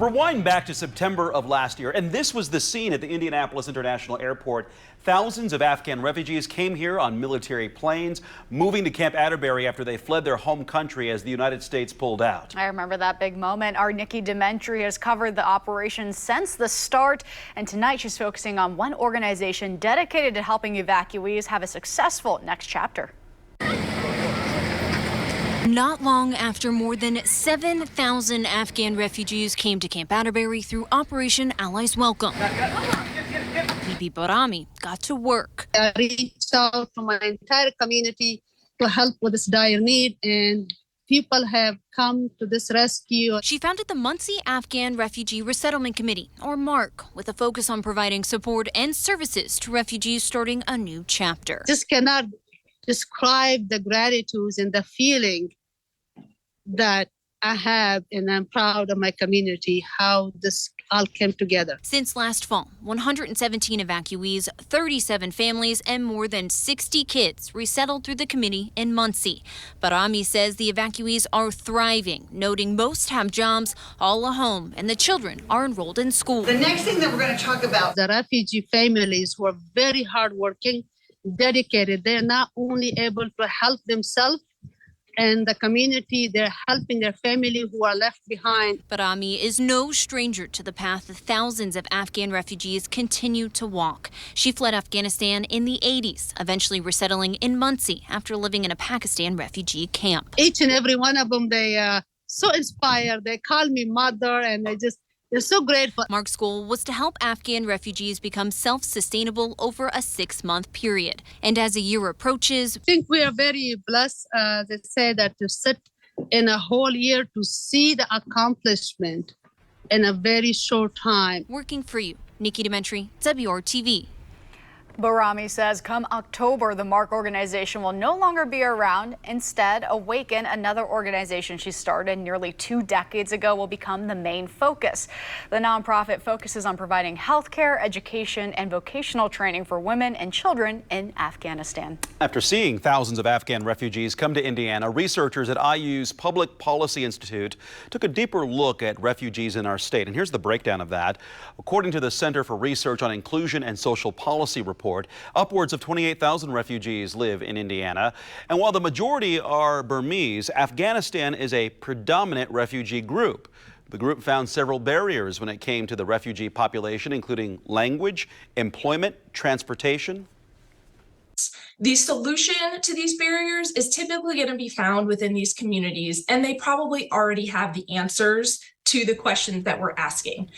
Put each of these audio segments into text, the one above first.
Rewind back to September of last year, and this was the scene at the Indianapolis International Airport. Thousands of Afghan refugees came here on military planes, moving to Camp Atterbury after they fled their home country as the United States pulled out. I remember that big moment. Our Nikki DeMentri has covered the operation since the start, and tonight she's focusing on one organization dedicated to helping evacuees have a successful next chapter. Not long after more than 7,000 Afghan refugees came to Camp Atterbury through Operation Allies Welcome, Bibi Barami got to work. I reached out to my entire community to help with this dire need, and people have come to this rescue. She founded the Muncie Afghan Refugee Resettlement Committee, or MARC, with a focus on providing support and services to refugees starting a new chapter. Just cannot describe the gratitude and the feeling that I have, and I'm proud of my community, how this all came together. Since last fall, 117 evacuees, 37 families, and more than 60 kids resettled through the committee in Muncie. Barami says the evacuees are thriving, noting most have jobs, all a home, and the children are enrolled in school. The next thing that we're going to talk about, the refugee families who are very hardworking, dedicated. They're not only able to help themselves and the community, they're helping their family who are left behind. Barami is no stranger to the path thousands of Afghan refugees continue to walk. She fled Afghanistan in the 80s, eventually resettling in Muncie after living in a Pakistan refugee camp. Each and every one of them, they are so inspired. They call me mother, and they're so grateful. MARC's goal was to help Afghan refugees become self-sustainable over a 6-month period. And as a year approaches, I think we are very blessed, they say, that to sit in a whole year to see the accomplishment in a very short time. Working for you, Nikki DeMentri, WRTV. Barami says come October, the MARC organization will no longer be around. Instead, Awaken, another organization she started nearly 2 decades ago, will become the main focus. The nonprofit focuses on providing health care, education, and vocational training for women and children in Afghanistan. After seeing thousands of Afghan refugees come to Indiana, researchers at IU's Public Policy Institute took a deeper look at refugees in our state. And here's the breakdown of that. According to the Center for Research on Inclusion and Social Policy report, upwards of 28,000 refugees live in Indiana. And while the majority are Burmese, Afghanistan is a predominant refugee group. The group found several barriers when it came to the refugee population, including language, employment, transportation. The solution to these barriers is typically going to be found within these communities, and they probably already have the answers to the questions that we're asking.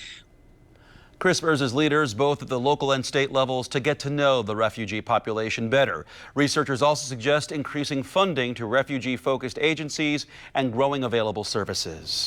CRISP urges leaders, both at the local and state levels, to get to know the refugee population better. Researchers also suggest increasing funding to refugee-focused agencies and growing available services.